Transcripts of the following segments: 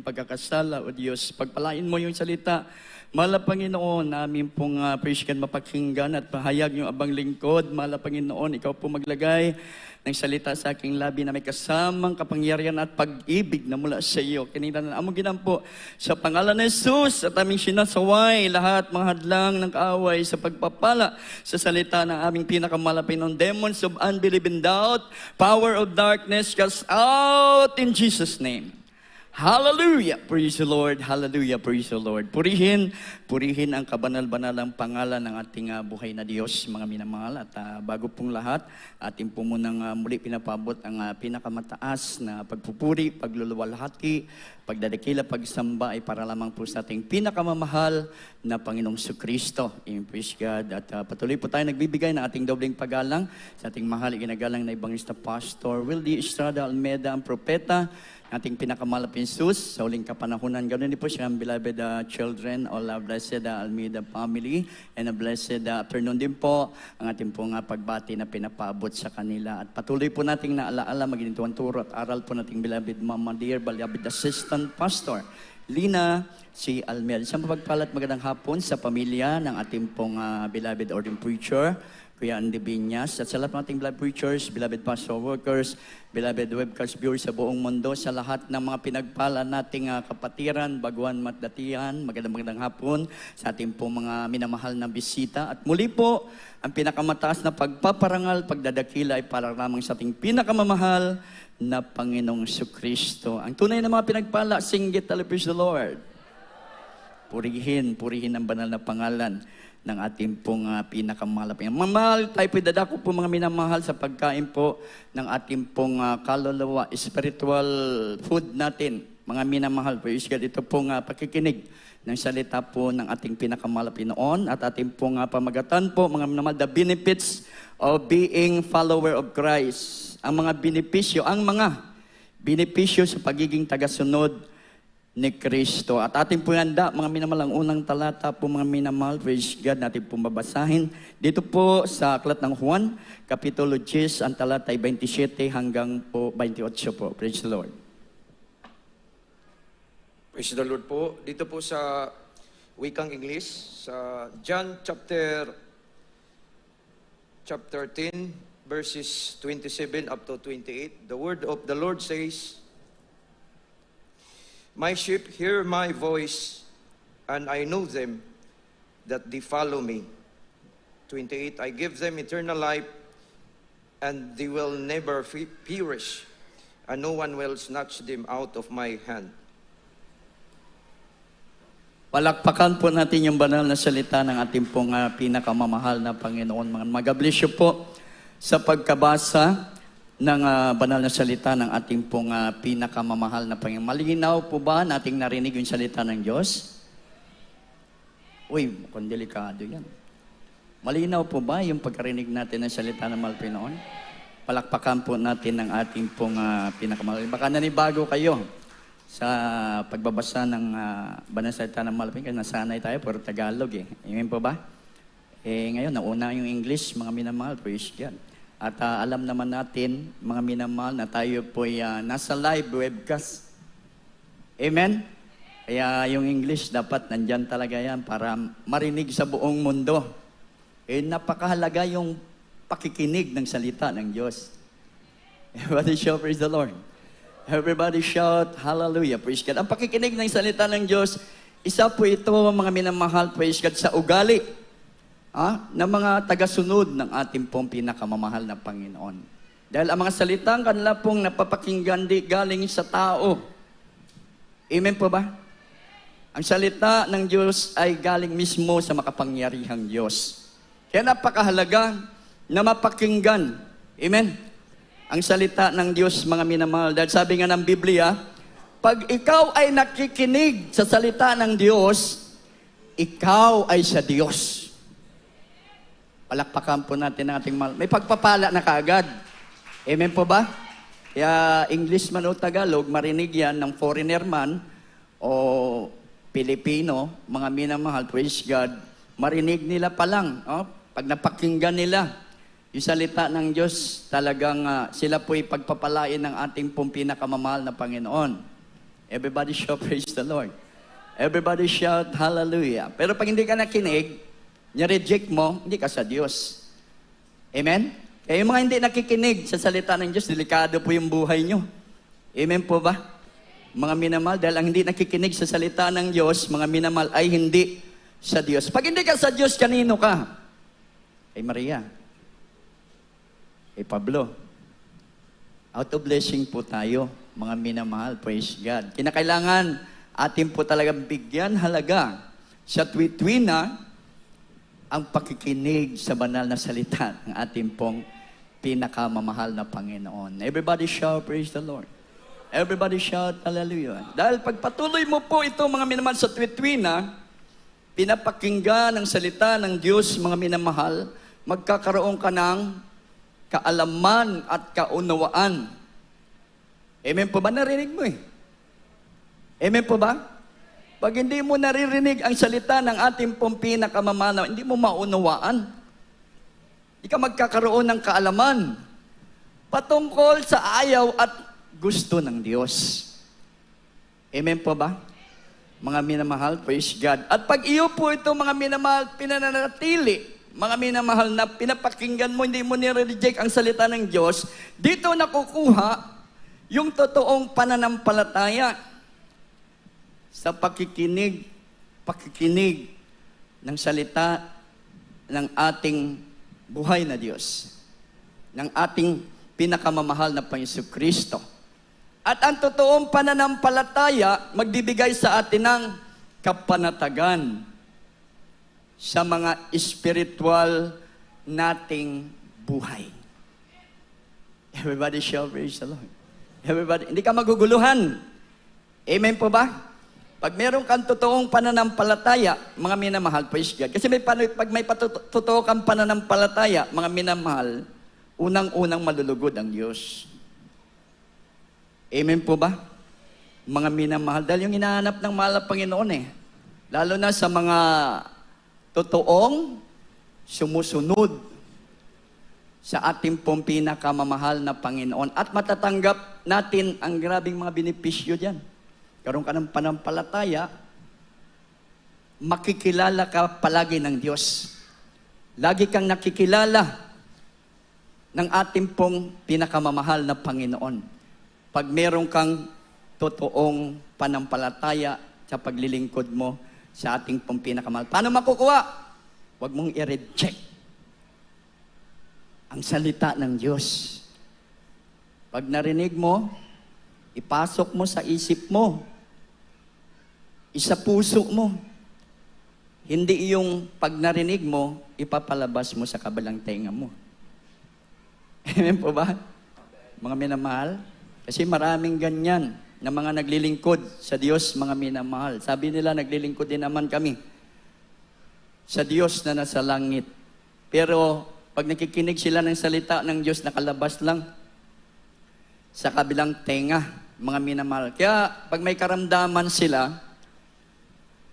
ng pagkakasala, O Diyos. Pagpalain mo yung salita. Mahal na Panginoon, namin pong praise God mapakinggan at pahayag yung abang lingkod. Mahal na Panginoon, ikaw po maglagay ng salita sa aking labi na may kasamang kapangyarihan at pag-ibig na mula sa iyo. Kinita na among ginampo sa pangalan ni Jesus at aming sinasaway lahat mga hadlang ng kaaway sa pagpapala sa salita ng aming pinakamalapit ng demons of unbelief and doubt, power of darkness, cast out in Jesus' name. Hallelujah! Praise the Lord! Hallelujah! Praise the Lord! Purihin ang kabanal-banalang pangalan ng ating buhay na Diyos, mga minamahal. At bago pong lahat, ating po munang muli pinapabot ang pinakamataas na pagpupuri, pagluluwalhati, pagdadakila, pagsamba ay para lamang po sa ating pinakamamahal na Panginoong Kristo. Praise God. At patuloy po tayo nagbibigay ng ating dobling paggalang sa ating mahal, ginagalang na Evangelista Pastor Wildy Estrada Almeida, ang propeta, ating pinakamalaping sus sa huling kapanahunan. Ganoon din po siya ang beloved children, all blessed Almeida family, and a blessed afternoon din po ang ating pong pagbati na pinapaabot sa kanila. At patuloy po nating naalaala, maginituan turo at aral po nating beloved Mama Dear, beloved Assistant Pastor Lina C. Almeida. Isang mapagpalat magandang hapon sa pamilya ng ating pong beloved ordained preacher, Kuya Andy Binyas, at sa lahat ng ating beloved preachers, beloved pastor workers, beloved webcast viewers sa buong mundo, sa lahat ng mga pinagpala nating kapatiran, baguhan, matdatihan, magandang hapon sa ating pong mga minamahal na bisita. At muli po, ang pinakamataas na pagpaparangal, pagdadakila ay para lamang sa ating pinakamamahal na Panginoong Kristo. Ang tunay na mga pinagpala, sing it, praise the Lord. Purihin ang banal na pangalan ng ating pong pinakamalapit. Mamahal tayo po, dadako po mga minamahal sa pagkain po ng ating pong kaluluwa, spiritual food natin. Mga minamahal po, ito pong pakikinig ng salita po ng ating pinakamalapit noon at ating pong pamagatan po, mga minamahal, the benefits of being follower of Christ. Ang mga benepisyo sa pagiging tagasunod ni Kristo. At ating po handa, mga minamahal, ang unang talata po, mga minamahal, praise God, natin po babasahin. Dito po sa Aklat ng Juan, Kapitulo 10, ang talata ay 27 hanggang po 28 po. Praise the Lord. Praise the Lord po. Dito po sa wikang English, sa John chapter 10, verses 27 up to 28, the word of the Lord says, "My sheep hear my voice, and I know them, that they follow me." 28, "I give them eternal life, and they will never perish, and no one will snatch them out of my hand." Palakpakan po natin yung banal na salita ng ating pong pinakamamahal na Panginoon. Mag-bless you po sa pagkabasa ng banal na salita ng ating pong pinakamamahal na Panginoon. Malinaw po ba nating narinig yung salita ng Diyos? Uy, mukhang delikado yan. Malinaw po ba yung pagkarinig natin ng salita ng mahal Panginoon? Palakpakan po natin ng ating pong pinakamamahal. Baka nanibago kayo sa pagbabasa ng banal na salita ng mahal Panginoon. Nasanay tayo, puro Tagalog eh. Amen po ba? Ngayon, nauna yung English, mga minamahal, praise God. At alam naman natin, mga minamahal, na tayo po'y nasa live webcast. Amen? Kaya yung English, dapat nandyan talaga yan para marinig sa buong mundo. Napakahalaga yung pakikinig ng salita ng Diyos. Everybody shout, praise the Lord. Everybody shout, hallelujah, praise God. Ang pakikinig ng salita ng Diyos, isa po ito, mga minamahal, praise God, sa ugali na mga tagasunod ng ating pong pinakamamahal na Panginoon. Dahil ang mga salitang kanila pong napapakinggan di galing sa tao. Amen po ba? Ang salita ng Diyos ay galing mismo sa makapangyarihang Diyos. Kaya napakahalaga na mapakinggan. Amen? Ang salita ng Diyos, mga minamahal. Dahil sabi nga ng Biblia, pag ikaw ay nakikinig sa salita ng Diyos, ikaw ay sa Diyos. Palakpakan po natin ang ating mahal. May pagpapala na kaagad. Amen po ba? Kaya English man o Tagalog, marinig yan ng foreigner man o Pilipino, mga minamahal, praise God, marinig nila pa lang. Pag napakinggan nila yung salita ng Diyos, talagang sila po'y pagpapalain ng ating pong pinakamamahal na Panginoon. Everybody shout, praise the Lord. Everybody shout, hallelujah. Pero pag hindi ka nakinig, ni-reject mo, hindi ka sa Diyos. Amen? Kaya yung mga hindi nakikinig sa salita ng Diyos, delikado po yung buhay nyo. Amen po ba? Mga minamahal, dahil ang hindi nakikinig sa salita ng Diyos, mga minamahal ay hindi sa Diyos. Pag hindi ka sa Diyos, kanino ka? Kay Maria. Kay Pablo. Out of blessing po tayo, mga minamahal. Praise God. Kinakailangan atin po talagang bigyan halaga sa tuwi-tuwi ang pakikinig sa banal na salita ng ating pong pinakamamahal na Panginoon. Everybody shout, praise the Lord. Everybody shout, hallelujah. Dahil pagpatuloy mo po ito, mga minamahal, sa tuwi-tuwi pinapakinggan ang salita ng Diyos, mga minamahal, magkakaroon ka ng kaalaman at kaunawaan. Amen po ba? Narinig mo eh. Amen po ba? Pag hindi mo naririnig ang salita ng ating pong pinakamamahal, hindi mo maunawaan. Hindi ka magkakaroon ng kaalaman patungkol sa ayaw at gusto ng Diyos. Amen po ba? Mga minamahal, praise God. At pag iyo po ito, mga minamahal, pinananatili, mga minamahal na pinapakinggan mo, hindi mo nire-reject ang salita ng Diyos, dito nakukuha yung totoong pananampalataya sa pakikinig ng salita ng ating buhay na Diyos, ng ating pinakamamahal na Panginoon Kristo. At ang totoong pananampalataya, magbibigay sa atin ng kapanatagan sa mga spiritual nating buhay. Everybody shout, praise the Lord. Everybody, hindi ka maguguluhan. Amen po ba? Pag meron kang totoong pananampalataya, mga minamahal, praise God. Kasi pag may totoo kang pananampalataya, mga minamahal, unang-unang malulugod ang Diyos. Amen po ba? Mga minamahal, dahil yung hinahanap ng mahal na Panginoon lalo na sa mga totoong sumusunod sa ating pong pinakamamahal na Panginoon at matatanggap natin ang grabing mga benepisyo dyan. Karoon ka ng panampalataya, makikilala ka palagi ng Diyos. Lagi kang nakikilala ng ating pong pinakamamahal na Panginoon. Pag meron kang totoong panampalataya sa paglilingkod mo sa ating pong pinakamahal. Paano makukuha? Huwag mong i-reject ang salita ng Diyos. Pag narinig mo, ipasok mo sa isip mo, isa puso mo. Hindi yung pag narinig mo, ipapalabas mo sa kabilang tenga mo. Amen po ba? Mga minamahal? Kasi maraming ganyan na mga naglilingkod sa Diyos, mga minamahal. Sabi nila, naglilingkod din naman kami sa Diyos na nasa langit. Pero pag nakikinig sila ng salita ng Diyos, nakalabas lang sa kabilang tenga, mga minamahal. Kaya pag may karamdaman sila,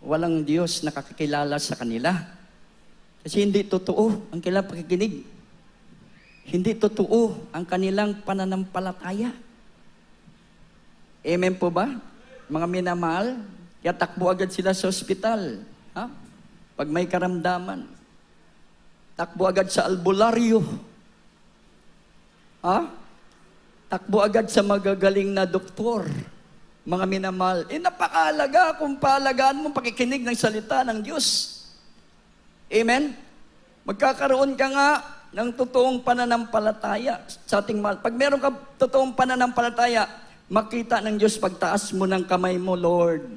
walang Diyos nakakakilala sa kanila. Kasi hindi totoo ang kanilang pakikinig. Hindi totoo ang kanilang pananampalataya. Amen po ba? Mga minamahal, kaya takbo agad sila sa ospital. Ha? Pag may karamdaman. Takbo agad sa albularyo. Ha? Takbo agad sa magagaling na doktor. Mga minamahal. Napakahalaga kung paalagaan mo pakikinig ng salita ng Diyos. Amen? Magkakaroon ka nga ng totoong pananampalataya sa ating mahal. Pag meron ka totoong pananampalataya, makita ng Diyos pagtaas mo ng kamay mo, Lord.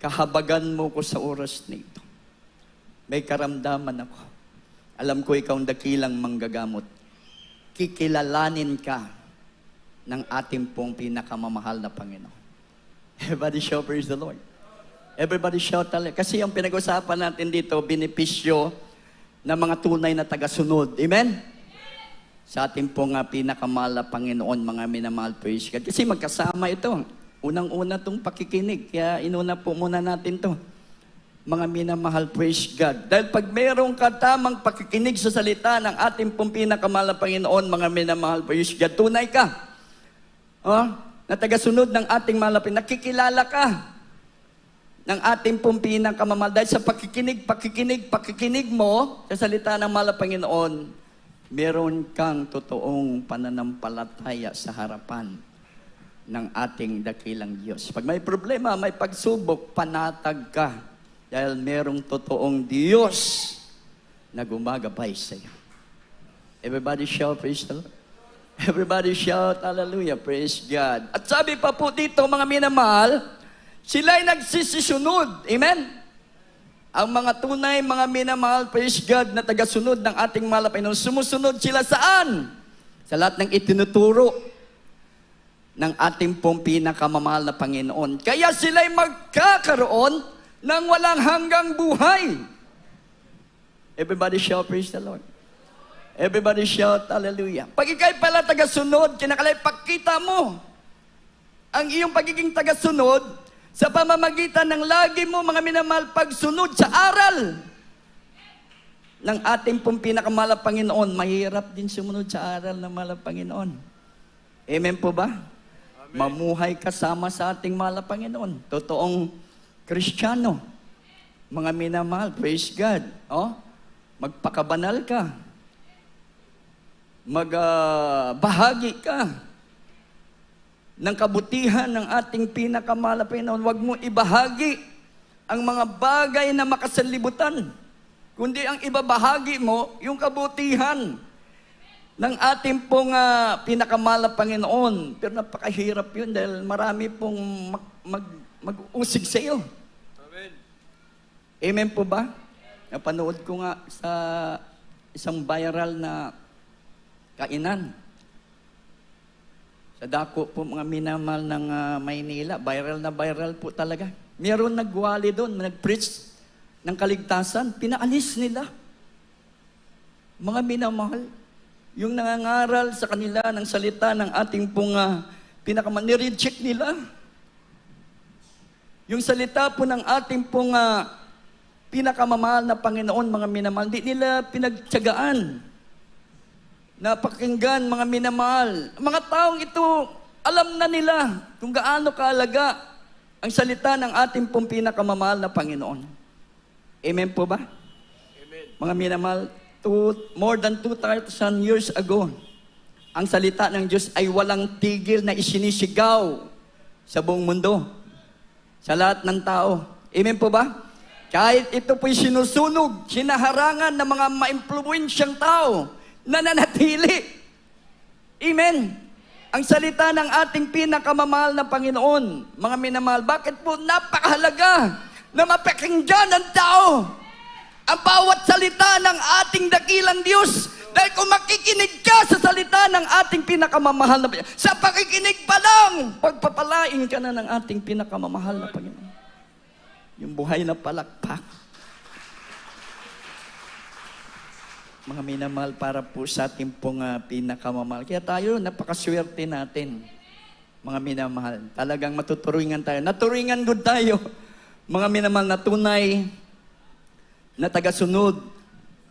Kahabagan mo ko sa oras na ito. May karamdaman ako. Alam ko ikaw ang dakilang manggagamot. Kikilalanin ka ng ating pong pinakamamahal na Panginoon. Everybody shout, praise the Lord. Everybody shout, hallelujah. Kasi yung pinag-usapan natin dito, benepisyo ng mga tunay na tagasunod. Amen? Sa ating pong pinakamahal na Panginoon, mga minamahal, praise God. Kasi magkasama ito. Unang-una itong pakikinig. Kaya inuna po muna natin to. Mga minamahal, praise God. Dahil pag mayroong katamang pakikinig sa salita ng ating pong pinakamahal na Panginoon, mga minamahal, praise God, tunay ka. na tagasunod ng ating malapit, nakikilala ka ng ating pong pinakamamahal. Dahil sa pakikinig mo sa salita ng mahal na Panginoon, meron kang totoong pananampalataya sa harapan ng ating dakilang Diyos. Pag may problema, may pagsubok, panatag ka. Dahil merong totoong Diyos na gumagabay sa iyo. Everybody shout, praise the Lord. Everybody shout, hallelujah, praise God. At sabi pa po dito, mga minamahal, sila'y nagsisisunod. Amen? Ang mga tunay, mga minamahal, praise God, na tagasunod ng ating mahal na Panginoon, sumusunod sila saan? Sa lahat ng itinuturo ng ating pong pinakamamahal na Panginoon. Kaya sila'y magkakaroon ng walang hanggang buhay. Everybody shout, praise the Lord. Everybody shout, hallelujah. Pag ikay pala tagasunod, kinakalay, pakita mo ang iyong pagiging tagasunod sa pamamagitan ng lagi mo, mga minamahal, pagsunod sa aral ng ating pong pinakamahal na Panginoon. Mahirap din sumunod sa aral ng mahal na Panginoon. Amen po ba? Amen. Mamuhay kasama sa ating mahal na Panginoon. Totoong Kristiyano. Mga minamahal, praise God. Oh? Magpakabanal ka. Magbahagi ka ng kabutihan ng ating pinakamahal na Panginoon. Huwag mo ibahagi ang mga bagay na makasalibutan, kundi ang ibabahagi mo yung kabutihan ng ating pong pinakamahal na Panginoon. Pero napakahirap yun dahil marami pong mag-usig sa iyo. Amen. Amen po ba? Napanood ko nga sa isang viral na kainan. Sa dako po, mga minamahal ng Maynila, viral na viral po talaga. Meron nagwali doon, nag-preach ng kaligtasan, pinaalis nila. Mga minamahal, yung nangangaral sa kanila ng salita ng ating pong nireject nila. Yung salita po ng ating pong pinakamamahal na Panginoon, mga minamahal, di nila pinagtiyagaan. Napakinggan, mga minamahal. Mga taong ito, alam na nila kung gaano kaalaga ang salita ng ating pong pinakamamahal na Panginoon. Amen po ba? Amen. Mga minamahal, more than 2,000 years ago, ang salita ng Diyos ay walang tigil na isinisigaw sa buong mundo, sa lahat ng tao. Amen po ba? Kahit ito po'y sinusunog, sinaharangan ng mga maimpluwensyang tao, nananatili. Amen. Ang salita ng ating pinakamamahal na Panginoon, mga minamahal, bakit po napakahalaga na mapakinggan ng tao ang bawat salita ng ating dakilang Diyos? Dahil kung makikinig ka sa salita ng ating pinakamamahal na Panginoon, sa pakikinig pa lang, pagpapalain ka na ng ating pinakamamahal na Panginoon. Yung buhay na palakpak. Mga minamahal, para po sa ating pong pinakamamahal. Kaya tayo, napakaswerte natin, mga minamahal. Talagang matuturingan tayo. Naturingan good tayo, mga minamahal, na tunay na tagasunod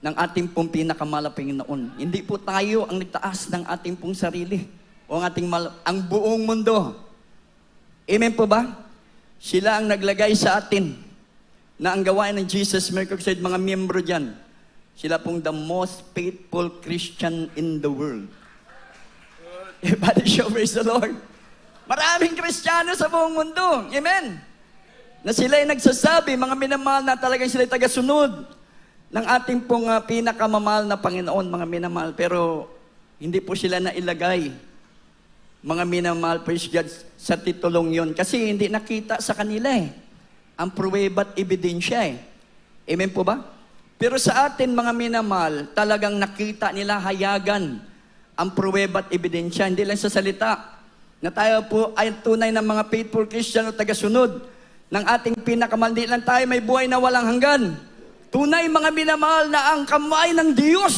ng ating pong pinakamahal na Panginoon. Hindi po tayo ang nagtaas ng ating pong sarili o ang buong mundo. Amen po ba? Sila ang naglagay sa atin na ang gawain ng Jesus Miracle Crusade, mga miyembro dyan. Sila pong the most faithful Christian in the world. Everybody show praise the Lord. Maraming Kristiyano sa buong mundo. Amen. Na sila ay nagsasabi, mga minamahal, na talagang sila ay tagasunod ng ating pong pinakamamahal na Panginoon, mga minamahal. Pero hindi po sila nailagay, mga minamahal, praise God, sa titulong yon. Kasi hindi nakita sa kanila ang pruweba at ebidensya Amen po ba? Pero sa atin, mga minamahal, talagang nakita nila, hayagan ang pruweba at ebidensya. Hindi lang sa salita na tayo po ay tunay ng mga faithful Christian o tagasunod ng ating pinakamahal. Hindi lang tayo may buhay na walang hanggan. Tunay, mga minamahal, na ang kamay ng Diyos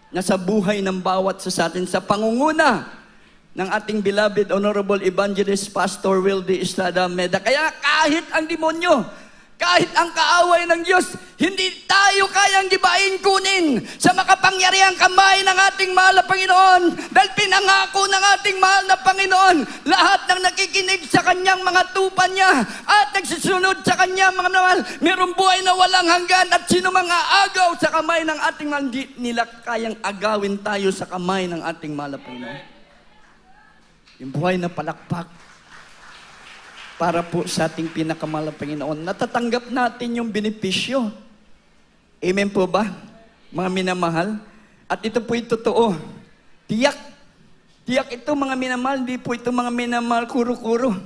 nasa buhay ng bawat sa atin sa pangunguna ng ating beloved Honorable Evangelist Pastor Wildy Estrada Meda. Kaya kahit ang demonyo, Kahit ang kaaway ng Diyos, hindi tayo kayang gibain kunin sa makapangyarihang kamay ng ating mahal na Panginoon. Dahil pinangako ng ating mahal na Panginoon, lahat ng nakikinig sa kanyang mga tupa niya at nagsisunod sa kanyang mga mahal, mayroong buhay na walang hanggan. At sino mga agaw sa kamay ng ating mahal, hindi nila kayang agawin tayo sa kamay ng ating mahal na Panginoon. Yung buhay na palakpak para po sa ating pinakamahal na Panginoon. Natatanggap natin yung benepisyo. Amen po ba, mga minamahal? At ito po'y totoo. Tiyak. Tiyak ito, mga minamahal. Hindi po ito mga minamahal kuro-kuro.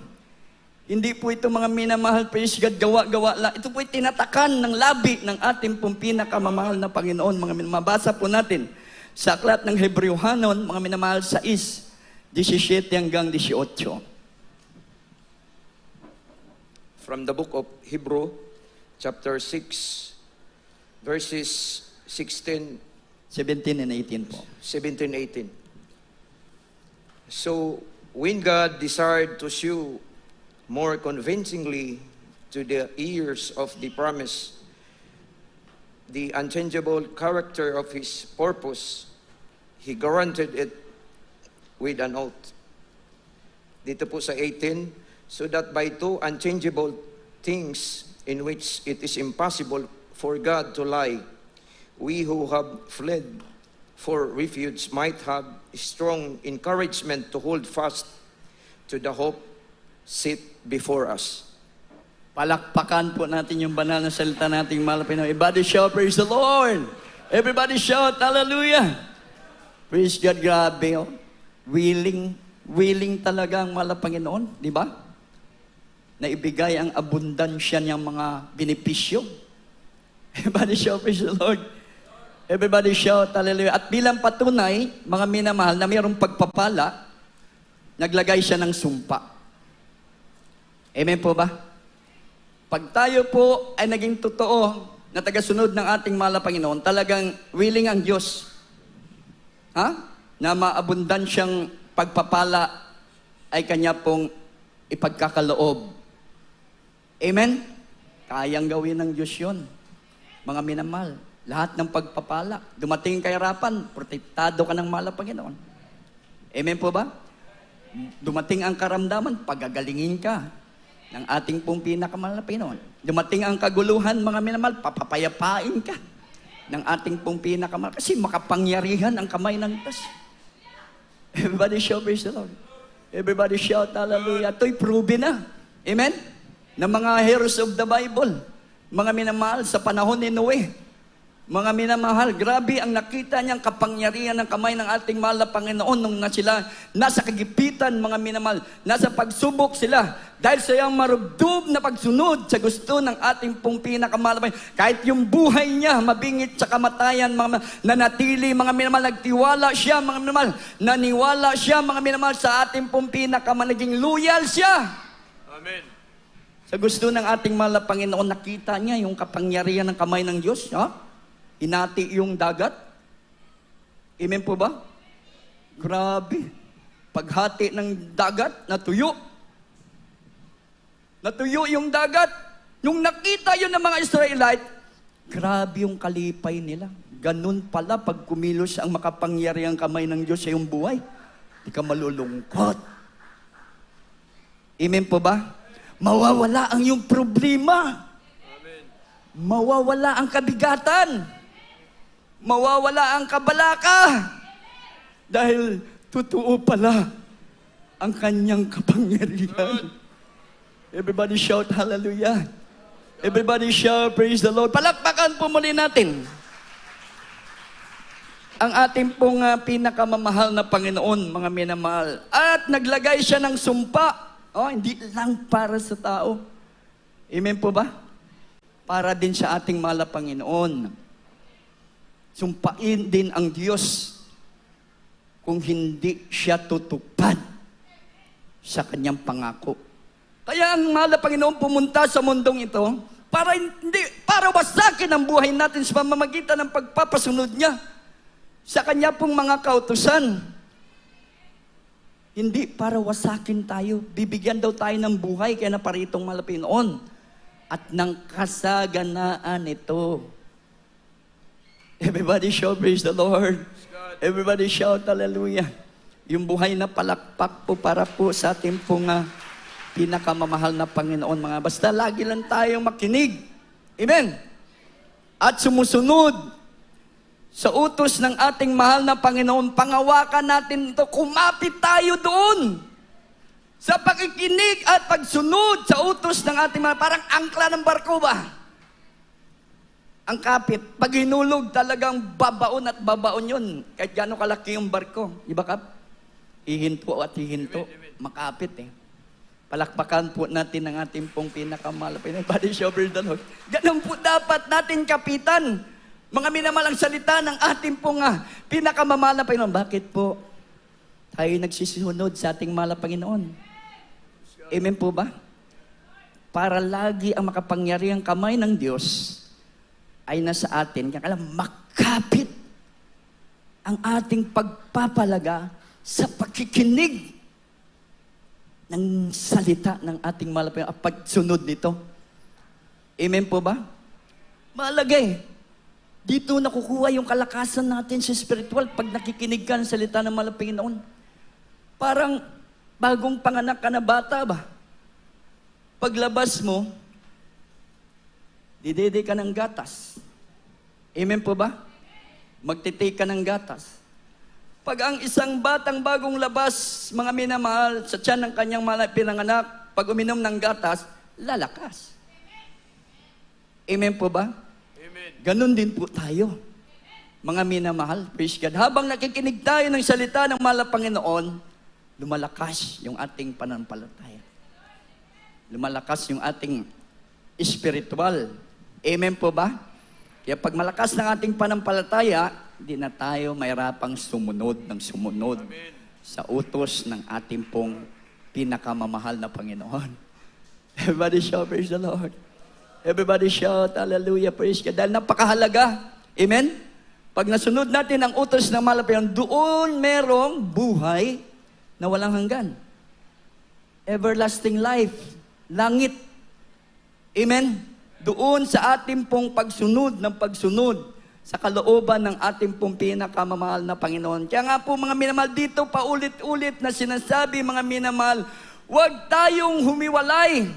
Hindi po ito mga minamahal, praise God, gawa-gawa lang. Ito po'y tinatakan ng labi ng ating pong pinakamamahal na Panginoon. Mga minamahal, mabasa po natin sa aklat ng Hebrewhanon, mga minamahal, 6, 17 hanggang 18. From the book of Hebrew, chapter 6, verses 16, 17 and 18 po. 17, 18. So, when God desired to show more convincingly to the ears of the promise the unchangeable character of His purpose, He granted it with an oath. Dito po sa 18, so that by two unchangeable things in which it is impossible for God to lie, we who have fled for refuge might have strong encouragement to hold fast to the hope set before us. Palakpakan po natin yung banal na salita nating mahal na Panginoon. Everybody shout, praise the Lord! Everybody shout, hallelujah! Praise God, grabe. Oh. Willing talaga ang mahal na Panginoon, di ba? Na ibigay ang abundansya niyang mga benepisyo. Everybody shout, praise the Lord. Everybody shout, hallelujah. At bilang patunay, mga minamahal, na mayroong pagpapala, naglagay siya ng sumpa. Amen po ba? Pag tayo po ay naging totoo na tagasunod ng ating mahal na Panginoon, talagang willing ang Diyos, na maabundansyang pagpapala ay Kanya pong ipagkakaloob. Amen? Kayang gawin ng Diyos yun. Mga minamahal, lahat ng pagpapala, dumating kay harapan, protektado ka ng mahal na Panginoon. Amen po ba? Dumating ang karamdaman, pagagalingin ka ng ating pong pinakamahal na Panginoon. Dumating ang kaguluhan, mga minamahal, papapayapain ka ng ating pong pinakamahal. Kasi makapangyarihan ang kamay ng Diyos. Everybody shout, praise the Lord. Everybody shout, hallelujah. Ito'y proven na. Amen? Na mga heroes of the Bible, mga minamahal sa panahon ni Noe, mga minamahal, grabe ang nakita niyang kapangyarihan ng kamay ng ating mahal na Panginoon nung sila nasa kagipitan, mga minamahal, nasa pagsubok sila dahil sa iyang marubdob na pagsunod sa gusto ng ating pong pinakamahal na Panginoon. Kahit yung buhay niya mabingit sa kamatayan, mga nanatili, mga minamahal, nagtiwala siya, mga minamahal, naniwala siya, mga minamahal, sa ating pong pinakamahal, naging loyal siya. Amen. Sa gusto ng ating mahal na Panginoon, nakita niya yung kapangyarihan ng kamay ng Diyos. Hinati yung dagat. Amen po ba? Grabe. Paghati ng dagat, natuyo. Natuyo yung dagat. Nung nakita yun ng mga Israelite, grabe yung kalipay nila. Ganun pala pag kumilos ang makapangyarihang kamay ng Diyos sa iyong buhay. Di ka malulungkot. Amen po ba? Mawawala ang iyong problema. Amen. Mawawala ang kabigatan. Mawawala ang kabalaka. Dahil totoo pala ang kanyang kapangyarihan. Everybody shout hallelujah. Everybody shout praise the Lord. Palakpakan po muli natin ang ating pong pinakamamahal na Panginoon, mga minamahal. At naglagay siya ng sumpa. Hindi lang para sa tao. Amen po ba? Para din sa ating mahal na Panginoon. Sumpain din ang Diyos kung hindi siya tutupad sa kanyang pangako. Kaya ang mahal na Panginoon pumunta sa mundong ito para wasakin ang buhay natin sa pamamagitan ng pagpapasunod niya sa kanya pong mga kautusan. Hindi para wasakin tayo. Bibigyan daw tayo ng buhay, kaya naparitong mahal na Panginoon. at ng kasaganaan ito. Everybody shout, praise the Lord. Everybody shout, hallelujah. Yung buhay na palakpak po para po sa ating pong pinakamamahal na Panginoon, mga. Basta lagi lang tayong makinig. Amen. At sumusunod sa utos ng ating mahal na Panginoon, pangawakan natin ito, kumapit tayo doon. Sa pakikinig at pagsunod sa utos ng ating mahal, parang angkla ng barko ba? Ang kapit, pag hinulog talagang babaon at babaon yun. Kahit gano'ng kalaki yung barko. Di ba kap? Hihinto at hihinto. Makapit eh. Palakpakan po natin ang ating pong pinakamalapit. Body shower the Lord. Ganun po dapat natin kapitan. Mga minamalang salita ng ating pong pinakamamahal na Panginoon. Bakit po tayo nagsisisunod sa ating mahal na Panginoon? Amen po ba? Para lagi ang makapangyarihang kamay ng Diyos ay nasa atin. Kaya makapit ang ating pagpapalaga sa pakikinig ng salita ng ating mahal na Panginoon at pagsunod nito. Amen po ba? Malagay. Dito nakukuha yung kalakasan natin sa spiritual pag nakikinig ka ng salita ng mahal na Panginoon. Parang bagong panganak ka na bata ba? Paglabas mo, didede ka ng gatas. Amen po ba? Magtitake ka ng gatas. Pag ang isang batang bagong labas, mga minamahal, sa tiyan ng kanyang pinanganak, pag uminom ng gatas, lalakas. Amen po ba? Ganon din po tayo, mga minamahal, praise God. Habang nakikinig tayo ng salita ng mahal na Panginoon, lumalakas yung ating pananampalataya. Lumalakas yung ating spiritual. Amen po ba? Kaya pag malakas ng ating pananampalataya, hindi na tayo mahirapang sumunod ng sumunod sa utos ng ating pong pinakamamahal na Panginoon. Everybody shout, praise the Lord. Everybody shout, hallelujah, praise God. Dahil napakahalaga. Amen? Pag nasunod natin ang utos ng mahal na Panginoon, doon merong buhay na walang hanggan. Everlasting life. Langit. Amen? Doon sa ating pong pagsunod ng pagsunod sa kalooban ng ating pong pinakamamahal na Panginoon. Kaya nga po mga minamahal, dito paulit-ulit na sinasabi mga minamahal, huwag tayong humiwalay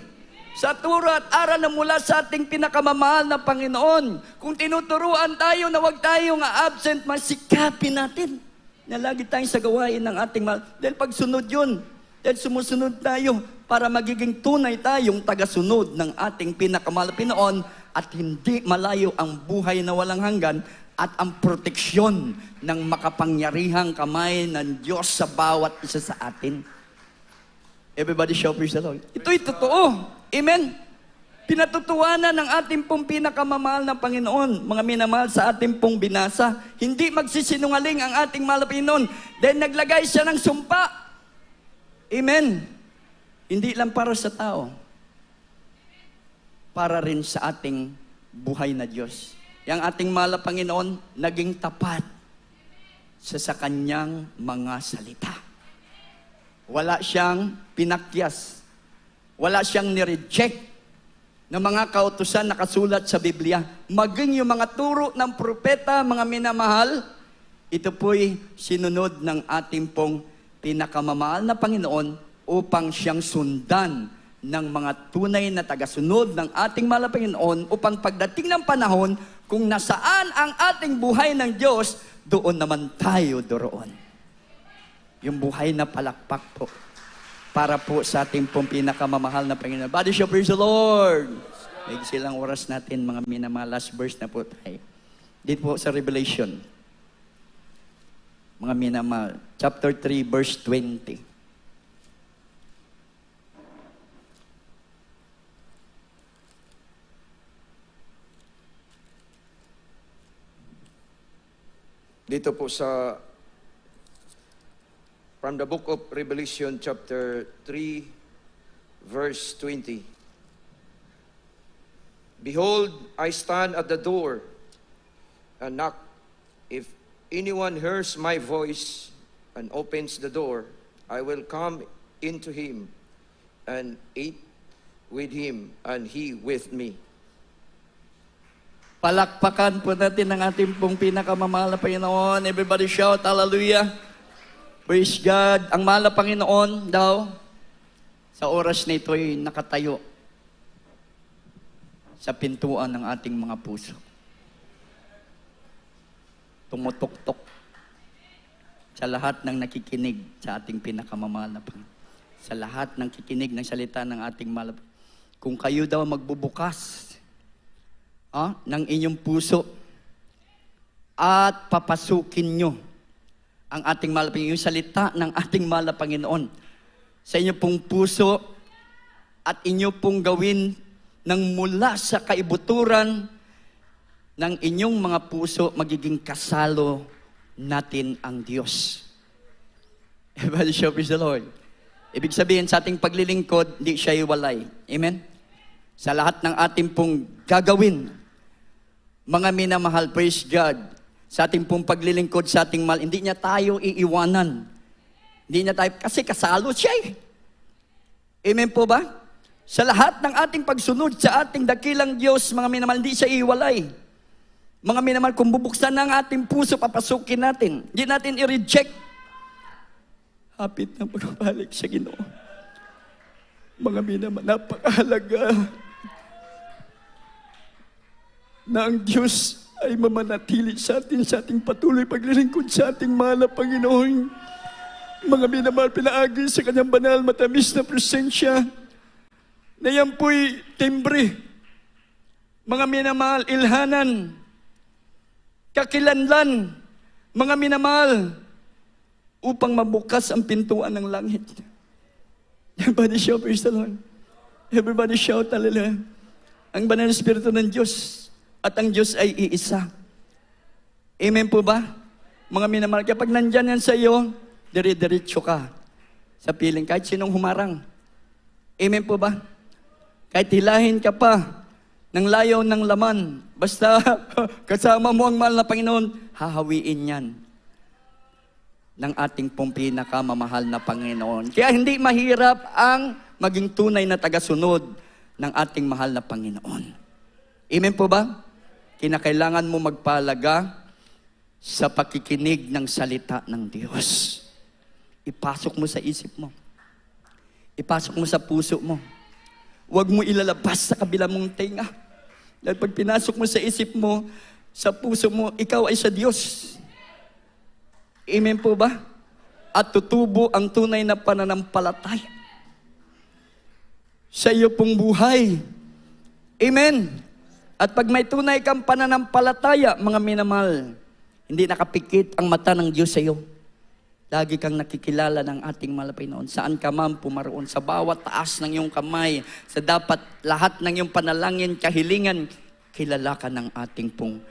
sa turo at aral na mula sa ating pinakamamahal na Panginoon. Kung tinuturuan tayo na huwag tayong absent, masikapin natin na lagi tayong sa gawain ng ating mahal. Dahil pagsunod yun, dahil sumusunod tayo para magiging tunay tayong tagasunod ng ating pinakamahal na Panginoon at hindi malayo ang buhay na walang hanggan at ang proteksyon ng makapangyarihang kamay ng Diyos sa bawat isa sa atin. Everybody shout, praise the Lord. Ito'y totoo. Amen? Pinatutuwanan ng ating pong pinakamamahal na Panginoon, mga minamahal sa ating pong binasa. Hindi magsisinungaling ang ating mahal na Panginoon dahil naglagay siya ng sumpa. Amen? Hindi lang para sa tao. Para rin sa ating buhay na Diyos. Yang ating mahal na Panginoon, naging tapat sa kanyang mga salita. Wala siyang pinakyas. Wala siyang nireject ng mga kautusan na nakasulat sa Biblia. Maging yung mga turo ng propeta, mga minamahal, ito po'y sinunod ng ating pong pinakamamahal na Panginoon upang siyang sundan ng mga tunay na tagasunod ng ating mahal na Panginoon upang pagdating ng panahon, kung nasaan ang ating buhay ng Diyos, doon naman tayo doroon. Yung buhay na palakpak po. Para po sa ating pong pinakamamahal na Panginoon. Body show, praise the Lord! May silang oras natin, mga minamahal. Last verse na po tayo. Dito po sa Revelation. Mga minamahal. Chapter 3, verse 20. Dito po sa from the book of Revelation chapter 3 verse 20. Behold, I stand at the door and knock. If anyone hears my voice and opens the door, I will come into him and eat with him and he with me. Palakpakan po natin ang ating pong pinakamamahal na Panginoon. Everybody shout, hallelujah. Praise God. Ang mahal na Panginoon daw, sa oras na ito ay nakatayo sa pintuan ng ating mga puso. Tumutok-tok sa lahat ng nakikinig sa ating pinakamamahal na Panginoon. Sa lahat ng kikinig ng salita ng ating mahal. Kung kayo daw magbubukas ng inyong puso at papasukin nyo ang ating mahal na Panginoon, yung salita ng ating mahal na Panginoon sa inyo pong puso at inyo pong gawin nang mula sa kaibuturan ng inyong mga puso, magiging kasalo natin ang Diyos. Everybody shout, praise the Lord. Ibig sabihin, sa ating paglilingkod, hindi siya iwalay. Amen? Sa lahat ng ating pong gagawin, mga minamahal, praise God, sa ating pong paglilingkod, sa ating mahal, hindi niya tayo iiwanan. Hindi niya tayo, kasi kasalo siya eh. Amen po ba? Sa lahat ng ating pagsunod sa ating dakilang Diyos, mga minamahal, hindi siya iiwalay. Mga minamahal, kung bubuksan ng ating puso, papasukin natin. Hindi natin i-reject. Hapit na pagbalik sa Ginoo. Mga minamahal, napakahalaga na ang Diyos ay mamanatili sa ating patuloy paglilingkod sa ating mahal na Panginoon. Mga minamahal, pinaagi sa kanyang banal, matamis na presensya, na yan po'y timbre. Mga minamahal, ilhanan, kakilanlan, mga minamahal, upang mabukas ang pintuan ng langit. Everybody shout, praise the Lord. Everybody shout, hallelujah. Ang banal na Espiritu ng Diyos at ang Diyos ay iisa. Amen po ba? Mga minamahal, kapag nandyan yan sa iyo, dire-diretso ka sa piling, kahit sinong humarang. Amen po ba? Kahit hilahin ka pa ng layaw ng laman, basta kasama mo ang mahal na Panginoon, hahawiin yan ng ating pong pinakamamahal na Panginoon. Kaya hindi mahirap ang maging tunay na tagasunod ng ating mahal na Panginoon. Amen po ba? Kinakailangan mo magpalaga sa pakikinig ng salita ng Diyos. Ipasok mo sa isip mo. Ipasok mo sa puso mo. Huwag mo ilalabas sa kabila mong tenga. Dahil pag pinasok mo sa isip mo, sa puso mo, ikaw ay sa Diyos. Amen po ba? At tutubo ang tunay na pananampalataya sa iyo pong buhay. Amen. At pag may tunay kang pananampalataya, mga minamahal, hindi nakapikit ang mata ng Diyos sa iyo. Lagi kang nakikilala ng ating mahal na Panginoon. Saan ka man pumaroon, sa bawat taas ng iyong kamay, sa dapat lahat ng iyong panalangin, kahilingan, kilala ka ng ating pong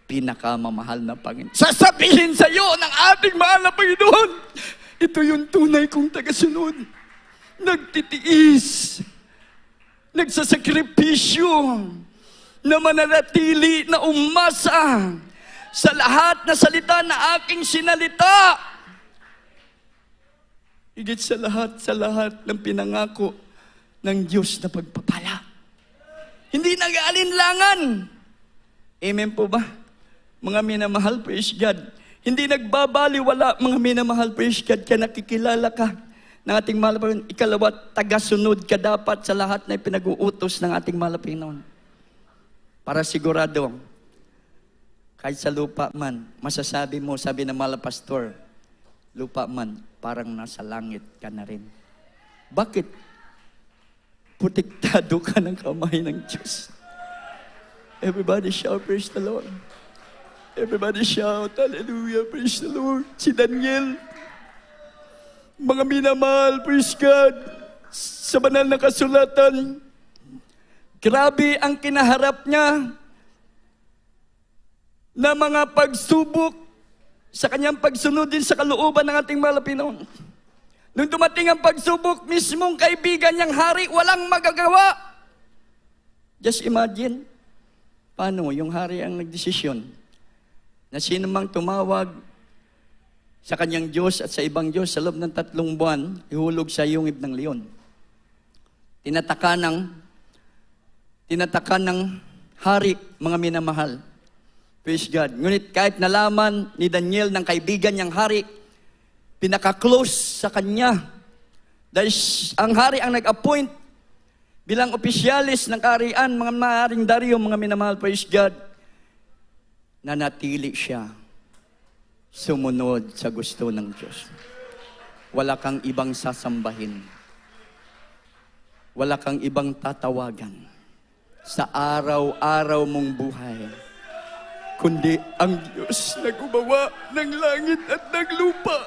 pinakamamahal na Panginoon. Sasabihin sa iyo ng ating mahal na Panginoon, ito yung tunay kong tagasunod. Nagtitiis, nagsasakripisyo, na mananatili na umasa sa lahat na salita na aking sinalita. Higit sa lahat ng pinangako ng Diyos na pagpapala. Hindi nag-aalinlangan. Amen po ba? Mga minamahal, praise God. Hindi nagbabaliwala, mga minamahal, praise God, kaya nakikilala ka ng ating mahal na Panginoon. Ikalawa, tagasunod ka dapat sa lahat na pinag-uutos ng ating mahal na Panginoon. Para sigurado, kahit sa lupa man, masasabi mo, sabi ng mahal na pastor, lupa man, parang nasa langit ka na rin. Bakit? Protektado ka ng kamay ng Diyos. Everybody shout, praise the Lord. Everybody shout, hallelujah, praise the Lord. Si Daniel, mga minamahal, praise God, sa banal na kasulatan, grabe ang kinaharap niya na mga pagsubok sa kanyang pagsunod din sa kalooban ng ating mahal na Panginoon. Nung dumating ang pagsubok, mismong kaibigan niyang hari, walang magagawa. Just imagine, paano yung hari ang nagdesisyon na sino mang tumawag sa kanyang Diyos at sa ibang Diyos sa loob ng 3 buwan, ihulog sa yungib ng leon. tinatakan ng hari, mga minamahal. Praise God. Ngunit kahit nalaman ni Daniel ng kaibigan niyang hari, pinaka-close sa kanya, dahil ang hari ang nag-appoint bilang opisyalis ng kaharian, mga maaaring Dario, mga minamahal, praise God, nanatili siya sumunod sa gusto ng Diyos. Wala kang ibang sasambahin. Wala kang ibang tatawagan sa araw-araw mong buhay, kundi ang Diyos na gumawa ng langit at ng lupa.